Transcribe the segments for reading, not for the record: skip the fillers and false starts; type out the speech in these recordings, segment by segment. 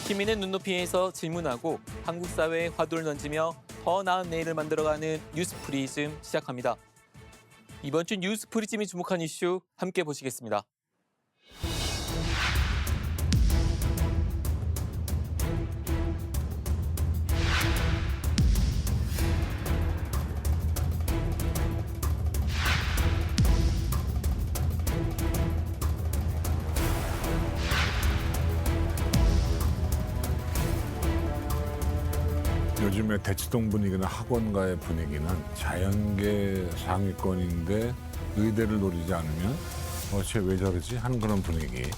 시민의 눈높이에서 질문하고 한국 사회에 화두를 던지며 더 나은 내일을 만들어가는 뉴스 프리즘 시작합니다. 이번 주 뉴스 프리즘이 주목한 이슈 함께 보시겠습니다. 요즘에 대치동 분위기나 학원가의 분위기는 자연계 상위권인데 의대를 노리지 않으면 쟤 왜 저러지 하는 그런 분위기.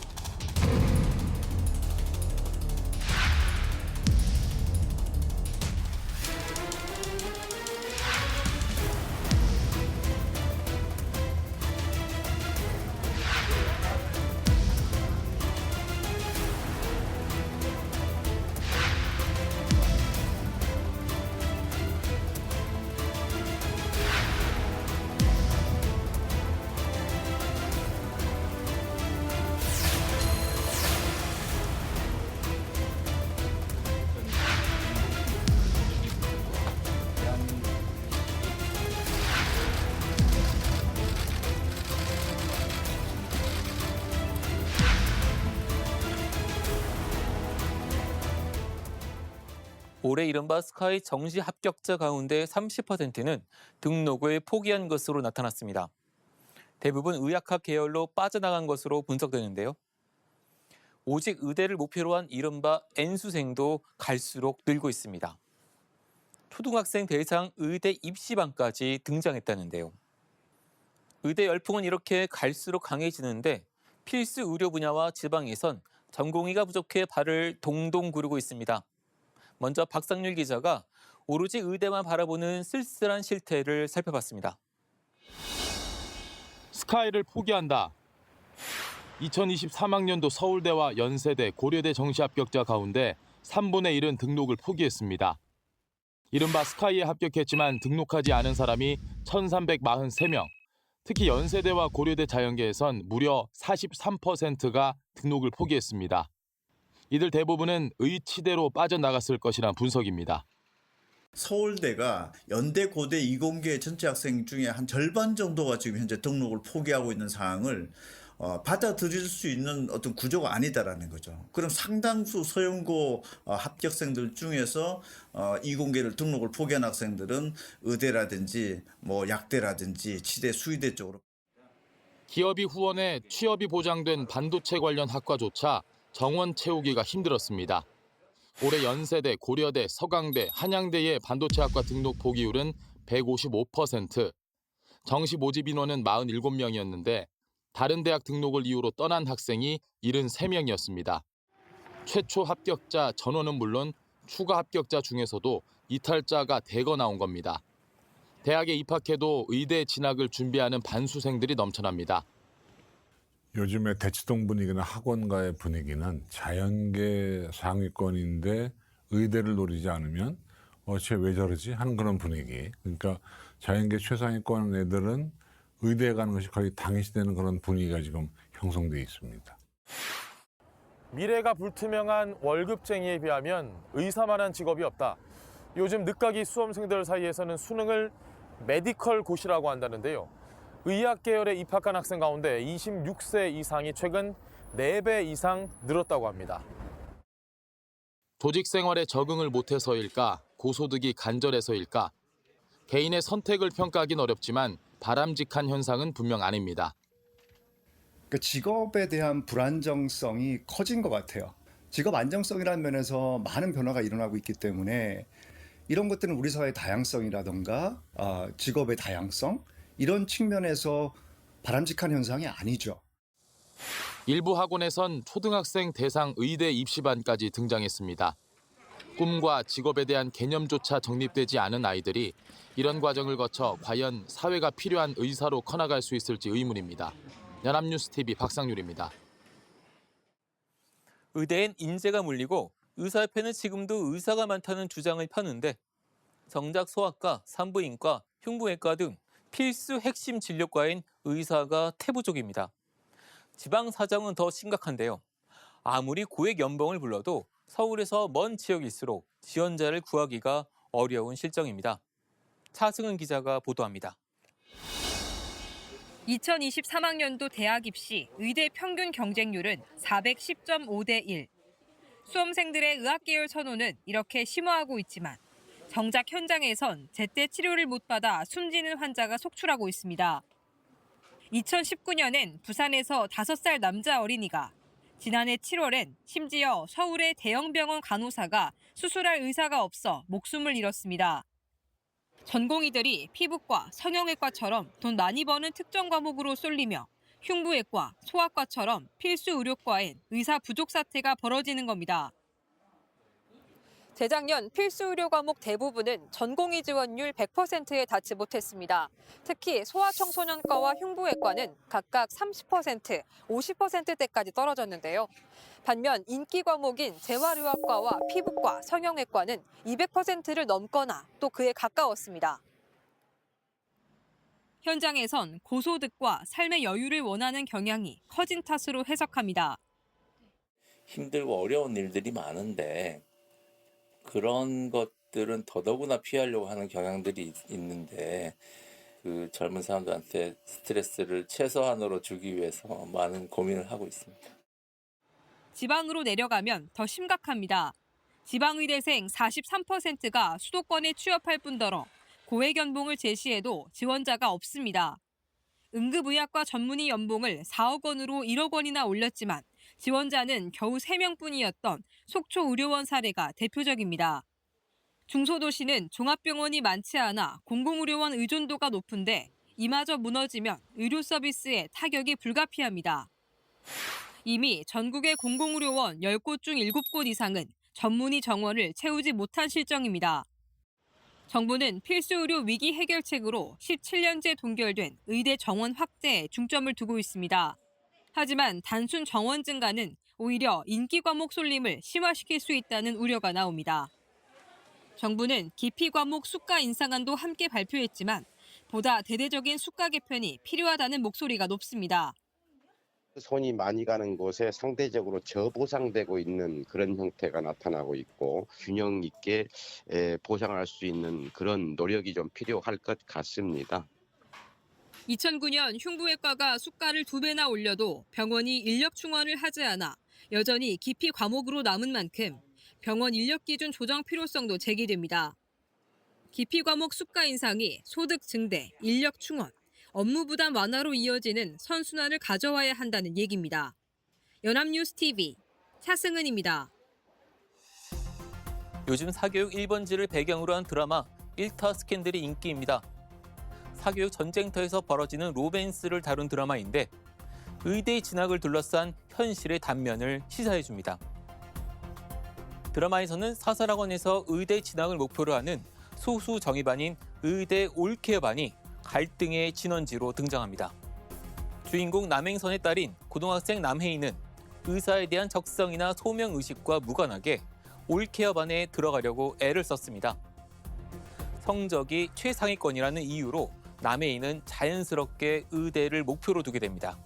올해 이른바 스카이 정시 합격자 가운데 30%는 등록을 포기한 것으로 나타났습니다. 대부분 의학학 계열로 빠져나간 것으로 분석되는데요. 오직 의대를 목표로 한 이른바 N수생도 갈수록 늘고 있습니다. 초등학생 대상 의대 입시반까지 등장했다는데요. 의대 열풍은 이렇게 갈수록 강해지는데 필수 의료 분야와 지방에선 전공의가 부족해 발을 동동 구르고 있습니다. 먼저 박상률 기자가 오로지 의대만 바라보는 쓸쓸한 실태를 살펴봤습니다. 스카이를 포기한다. 2023학년도 서울대와 연세대, 고려대 정시 합격자 가운데 3분의 1은 등록을 포기했습니다. 이른바 스카이에 합격했지만 등록하지 않은 사람이 1,343명. 특히 연세대와 고려대 자연계에선 무려 43%가 등록을 포기했습니다. 이들 대부분은 의치대로 빠져나갔을 것이란 분석입니다. 서울대가 연대, 고대, 이공계 전체 학생 중에 한 절반 정도가 지금 현재 등록을 포기하고 있는 상황을 받아들일 수 있는 어떤 구조가 아니다라는 거죠. 그럼 상당수 서영고 합격생들 중에서 이공계를 등록을 포기한 학생들은 의대라든지 뭐 약대라든지 치대, 수의대 쪽으로. 기업이 후원해 취업이 보장된 반도체 관련 학과조차 정원 채우기가 힘들었습니다. 올해 연세대, 고려대, 서강대, 한양대의 반도체학과 등록 포기율은 155%, 정시 모집 인원은 47명이었는데 다른 대학 등록을 이유로 떠난 학생이 73명이었습니다. 최초 합격자 전원은 물론 추가 합격자 중에서도 이탈자가 대거 나온 겁니다. 대학에 입학해도 의대 진학을 준비하는 반수생들이 넘쳐납니다. 요즘에 대치동 분위기나 학원가의 분위기는 자연계 상위권인데 의대를 노리지 않으면 쟤 왜 저러지 하는 그런 분위기. 그러니까 자연계 최상위권 애들은 의대에 가는 것이 거의 당연시되는 그런 분위기가 지금 형성돼 있습니다. 미래가 불투명한 월급쟁이에 비하면 의사만한 직업이 없다. 요즘 늦가기 수험생들 사이에서는 수능을 메디컬 고시라고 한다는데요. 의학 계열에 입학한 학생 가운데 26세 이상이 최근 4배 이상 늘었다고 합니다. 조직 생활에 적응을 못해서일까, 고소득이 간절해서일까, 개인의 선택을 평가하긴 어렵지만 바람직한 현상은 분명 아닙니다. 그 직업에 대한 불안정성이 커진 것 같아요. 직업 안정성이라는 면에서 많은 변화가 일어나고 있기 때문에 이런 것들은 우리 사회의 다양성이라던가 직업의 다양성, 이런 측면에서 바람직한 현상이 아니죠. 일부 학원에선 초등학생 대상 의대 입시반까지 등장했습니다. 꿈과 직업에 대한 개념조차 정립되지 않은 아이들이 이런 과정을 거쳐 과연 사회가 필요한 의사로 커나갈 수 있을지 의문입니다. 연합뉴스TV 박상률입니다. 의대엔 인재가 몰리고 의사협회는 지금도 의사가 많다는 주장을 펴는데 정작 소아과, 산부인과, 흉부외과 등 필수 핵심 진료과인 의사가 태부족입니다. 지방 사정은 더 심각한데요. 아무리 고액 연봉을 불러도 서울에서 먼 지역일수록 지원자를 구하기가 어려운 실정입니다. 차승은 기자가 보도합니다. 2023학년도 대학 입시 의대 평균 경쟁률은 410.5대 1. 수험생들의 의학계열 선호는 이렇게 심화하고 있지만 정작 현장에선 제때 치료를 못 받아 숨지는 환자가 속출하고 있습니다. 2019년엔 부산에서 5살 남자 어린이가, 지난해 7월엔 심지어 서울의 대형 병원 간호사가 수술할 의사가 없어 목숨을 잃었습니다. 전공의들이 피부과, 성형외과처럼 돈 많이 버는 특정 과목으로 쏠리며 흉부외과, 소아과처럼 필수 의료과엔 의사 부족 사태가 벌어지는 겁니다. 재작년 필수 의료 과목 대부분은 전공의 지원율 100%에 닿지 못했습니다. 특히 소아청소년과와 흉부외과는 각각 30%, 50%대까지 떨어졌는데요. 반면 인기 과목인 재활의학과와 피부과, 성형외과는 200%를 넘거나 또 그에 가까웠습니다. 현장에선 고소득과 삶의 여유를 원하는 경향이 커진 탓으로 해석합니다. 힘들고 어려운 일들이 많은데 그런 것들은 더더구나 피하려고 하는 경향들이 있는데 그 젊은 사람들한테 스트레스를 최소한으로 주기 위해서 많은 고민을 하고 있습니다. 지방으로 내려가면 더 심각합니다. 지방의대생 43%가 수도권에 취업할 뿐더러 고액 연봉을 제시해도 지원자가 없습니다. 응급의학과 전문의 연봉을 4억 원으로 1억 원이나 올렸지만 지원자는 겨우 3명뿐이었던 속초의료원 사례가 대표적입니다. 중소도시는 종합병원이 많지 않아 공공의료원 의존도가 높은데 이마저 무너지면 의료 서비스에 타격이 불가피합니다. 이미 전국의 공공의료원 10곳 중 7곳 이상은 전문의 정원을 채우지 못한 실정입니다. 정부는 필수의료 위기 해결책으로 17년째 동결된 의대 정원 확대에 중점을 두고 있습니다. 하지만 단순 정원 증가는 오히려 인기 과목 쏠림을 심화시킬 수 있다는 우려가 나옵니다. 정부는 기피 과목 수가 인상안도 함께 발표했지만 보다 대대적인 수가 개편이 필요하다는 목소리가 높습니다. 손이 많이 가는 곳에 상대적으로 저보상되고 있는 그런 형태가 나타나고 있고 균형 있게 보상할 수 있는 그런 노력이 좀 필요할 것 같습니다. 2009년 흉부외과가 수가를 2배나 올려도 병원이 인력 충원을 하지 않아 여전히 기피 과목으로 남은 만큼 병원 인력 기준 조정 필요성도 제기됩니다. 기피 과목 수가 인상이 소득 증대, 인력 충원, 업무 부담 완화로 이어지는 선순환을 가져와야 한다는 얘기입니다. 연합뉴스TV 차승은입니다. 요즘 사교육 1번지를 배경으로 한 드라마 1타 스캔들이 인기입니다. 사교육 전쟁터에서 벌어지는 로맨스를 다룬 드라마인데 의대의 진학을 둘러싼 현실의 단면을 시사해줍니다. 드라마에서는 사설학원에서 의대 진학을 목표로 하는 소수 정예반인 의대 올케어반이 갈등의 진원지로 등장합니다. 주인공 남행선의 딸인 고등학생 남혜인은 의사에 대한 적성이나 소명의식과 무관하게 올케어반에 들어가려고 애를 썼습니다. 성적이 최상위권이라는 이유로 남혜인은 자연스럽게 의대를 목표로 두게 됩니다.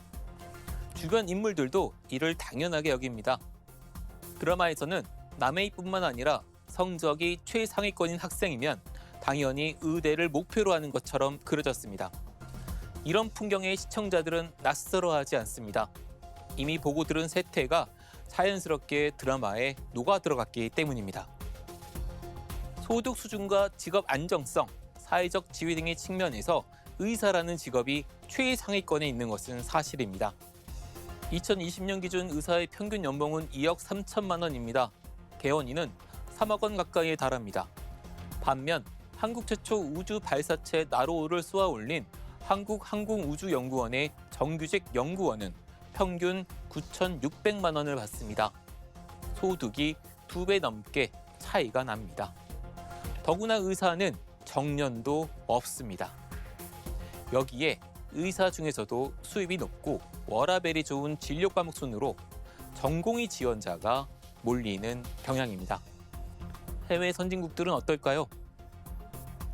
주변 인물들도 이를 당연하게 여깁니다. 드라마에서는 남혜인뿐만 아니라 성적이 최상위권인 학생이면 당연히 의대를 목표로 하는 것처럼 그려졌습니다. 이런 풍경에 시청자들은 낯설어하지 않습니다. 이미 보고 들은 세태가 자연스럽게 드라마에 녹아 들어갔기 때문입니다. 소득 수준과 직업 안정성, 사회적 지위 등의 측면에서 의사라는 직업이 최상위권에 있는 것은 사실입니다. 2020년 기준 의사의 평균 연봉은 2억 3천만 원입니다. 개원위는 3억 원 가까이에 달합니다. 반면 한국 최초 우주 발사체 나로호를 쏘아 올린 한국항공우주연구원의 정규직 연구원은 평균 9,600만 원을 받습니다. 소득이 2배 넘게 차이가 납니다. 더구나 의사는 정년도 없습니다. 여기에 의사 중에서도 수입이 높고 워라밸이 좋은 진료 과목 순으로 전공의 지원자가 몰리는 경향입니다. 해외 선진국들은 어떨까요?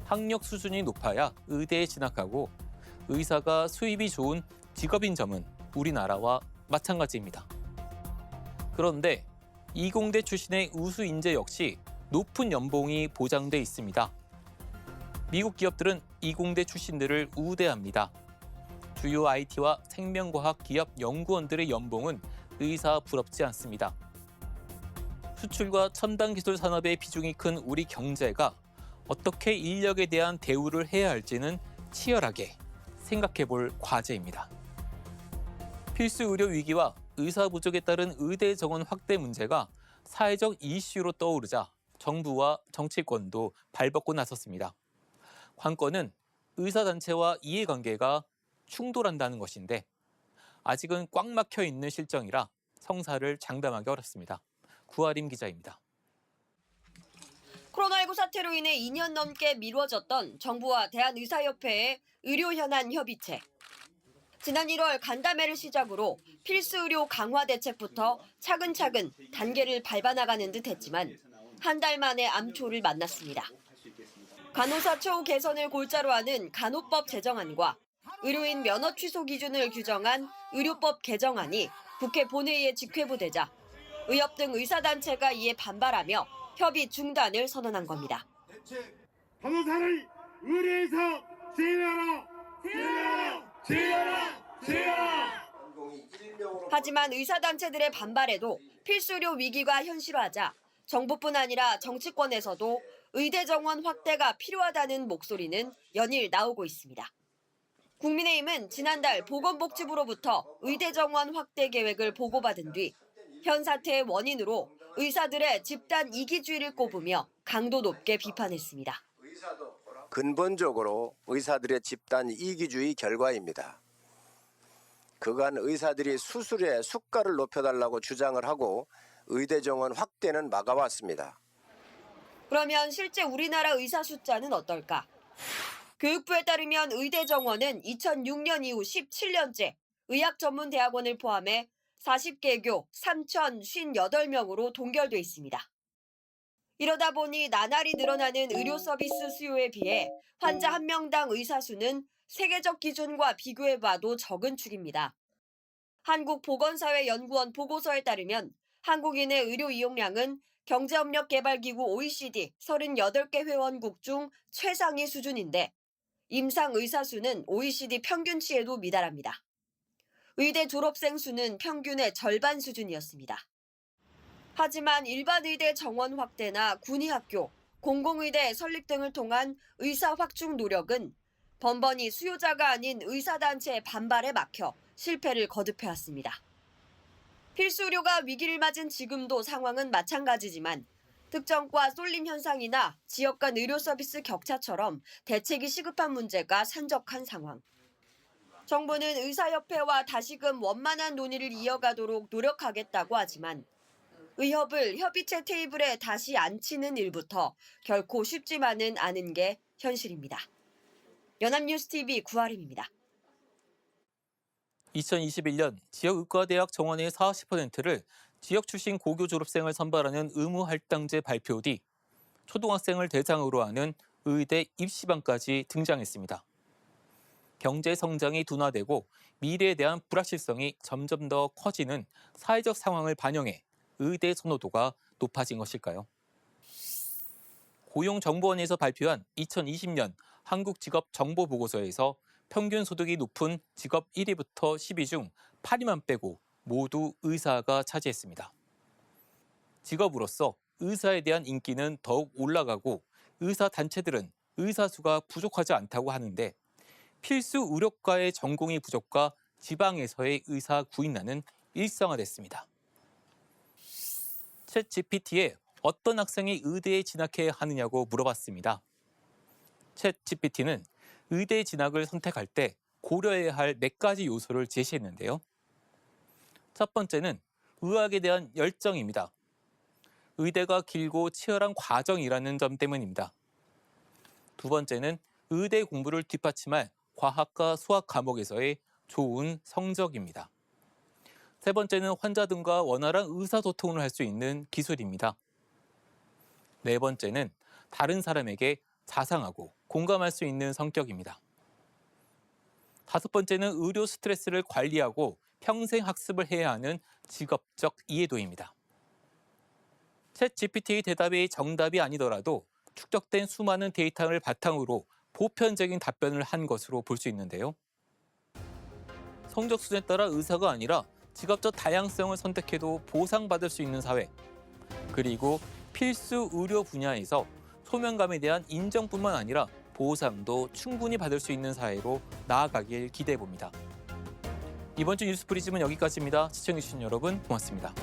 학력 수준이 높아야 의대에 진학하고 의사가 수입이 좋은 직업인 점은 우리나라와 마찬가지입니다. 그런데 이공대 출신의 우수 인재 역시 높은 연봉이 보장돼 있습니다. 미국 기업들은 이공대 출신들을 우대합니다. 주요 IT와 생명과학 기업 연구원들의 연봉은 의사 부럽지 않습니다. 수출과 첨단 기술 산업의 비중이 큰 우리 경제가 어떻게 인력에 대한 대우를 해야 할지는 치열하게 생각해 볼 과제입니다. 필수 의료 위기와 의사 부족에 따른 의대 정원 확대 문제가 사회적 이슈로 떠오르자 정부와 정치권도 발벗고 나섰습니다. 관건은 의사단체와 이해관계가 충돌한다는 것인데 아직은 꽉 막혀 있는 실정이라 성사를 장담하기 어렵습니다. 구아림 기자입니다. 코로나19 사태로 인해 2년 넘게 미뤄졌던 정부와 대한의사협회의 의료현안 협의체. 지난 1월 간담회를 시작으로 필수 의료 강화 대책부터 차근차근 단계를 밟아나가는 듯 했지만 한 달 만에 암초를 만났습니다. 간호사 처우 개선을 골자로 하는 간호법 제정안과 의료인 면허 취소 기준을 규정한 의료법 개정안이 국회 본회의에 직회부되자 의협 등 의사단체가 이에 반발하며 협의 중단을 선언한 겁니다. 간호사를 의료에서 제외하라! 제외하라! 제외하라! 제외하라! 하지만 의사단체들의 반발에도 필수의료 위기가 현실화하자 정부뿐 아니라 정치권에서도 의대 정원 확대가 필요하다는 목소리는 연일 나오고 있습니다. 국민의힘은 지난달 보건복지부로부터 의대 정원 확대 계획을 보고받은 뒤 현 사태의 원인으로 의사들의 집단 이기주의를 꼽으며 강도 높게 비판했습니다. 근본적으로 의사들의 집단 이기주의 결과입니다. 그간 의사들이 수술에 수가를 높여달라고 주장을 하고 의대 정원 확대는 막아왔습니다. 그러면 실제 우리나라 의사 숫자는 어떨까? 교육부에 따르면 의대 정원은 2006년 이후 17년째 의학전문대학원을 포함해 40개교 3,058명으로 동결돼 있습니다. 이러다 보니 나날이 늘어나는 의료 서비스 수요에 비해 환자 한 명당 의사 수는 세계적 기준과 비교해봐도 적은 축입니다. 한국보건사회연구원 보고서에 따르면 한국인의 의료 이용량은 경제협력개발기구 OECD 38개 회원국 중 최상위 수준인데 임상 의사 수는 OECD 평균치에도 미달합니다. 의대 졸업생 수는 평균의 절반 수준이었습니다. 하지만 일반 의대 정원 확대나 군의학교, 공공의대 설립 등을 통한 의사 확충 노력은 번번이 수요자가 아닌 의사단체의 반발에 막혀 실패를 거듭해왔습니다. 필수의료가 위기를 맞은 지금도 상황은 마찬가지지만 특정과 쏠림 현상이나 지역 간 의료 서비스 격차처럼 대책이 시급한 문제가 산적한 상황. 정부는 의사협회와 다시금 원만한 논의를 이어가도록 노력하겠다고 하지만 의협을 협의체 테이블에 다시 앉히는 일부터 결코 쉽지만은 않은 게 현실입니다. 연합뉴스TV 구아림입니다. 2021년 지역 의과대학 정원의 40%를 지역 출신 고교 졸업생을 선발하는 의무 할당제 발표 뒤 초등학생을 대상으로 하는 의대 입시반까지 등장했습니다. 경제 성장이 둔화되고 미래에 대한 불확실성이 점점 더 커지는 사회적 상황을 반영해 의대 선호도가 높아진 것일까요? 고용정보원에서 발표한 2020년 한국직업정보보고서에서 평균 소득이 높은 직업 1위부터 10위 중 8위만 빼고 모두 의사가 차지했습니다. 직업으로서 의사에 대한 인기는 더욱 올라가고 의사 단체들은 의사 수가 부족하지 않다고 하는데 필수 의료과의 전공의 부족과 지방에서의 의사 구인난은 일상화됐습니다. 챗 GPT에 어떤 학생이 의대에 진학해야 하느냐고 물어봤습니다. 챗 GPT는 의대 진학을 선택할 때 고려해야 할 몇 가지 요소를 제시했는데요. 첫 번째는 의학에 대한 열정입니다. 의대가 길고 치열한 과정이라는 점 때문입니다. 두 번째는 의대 공부를 뒷받침할 과학과 수학 과목에서의 좋은 성적입니다. 세 번째는 환자들과 원활한 의사소통을 할 수 있는 기술입니다. 네 번째는 다른 사람에게 자상하고 공감할 수 있는 성격입니다. 다섯 번째는 의료 스트레스를 관리하고 평생 학습을 해야 하는 직업적 이해도입니다. 챗GPT의 대답이 정답이 아니더라도 축적된 수많은 데이터를 바탕으로 보편적인 답변을 한 것으로 볼 수 있는데요. 성적 수준에 따라 의사가 아니라 직업적 다양성을 선택해도 보상받을 수 있는 사회. 그리고 필수 의료 분야에서 소명감에 대한 인정뿐만 아니라 보상도 충분히 받을 수 있는 사회로 나아가길 기대해 봅니다. 이번 주 뉴스 프리즘은 여기까지입니다. 시청해주신 여러분 고맙습니다.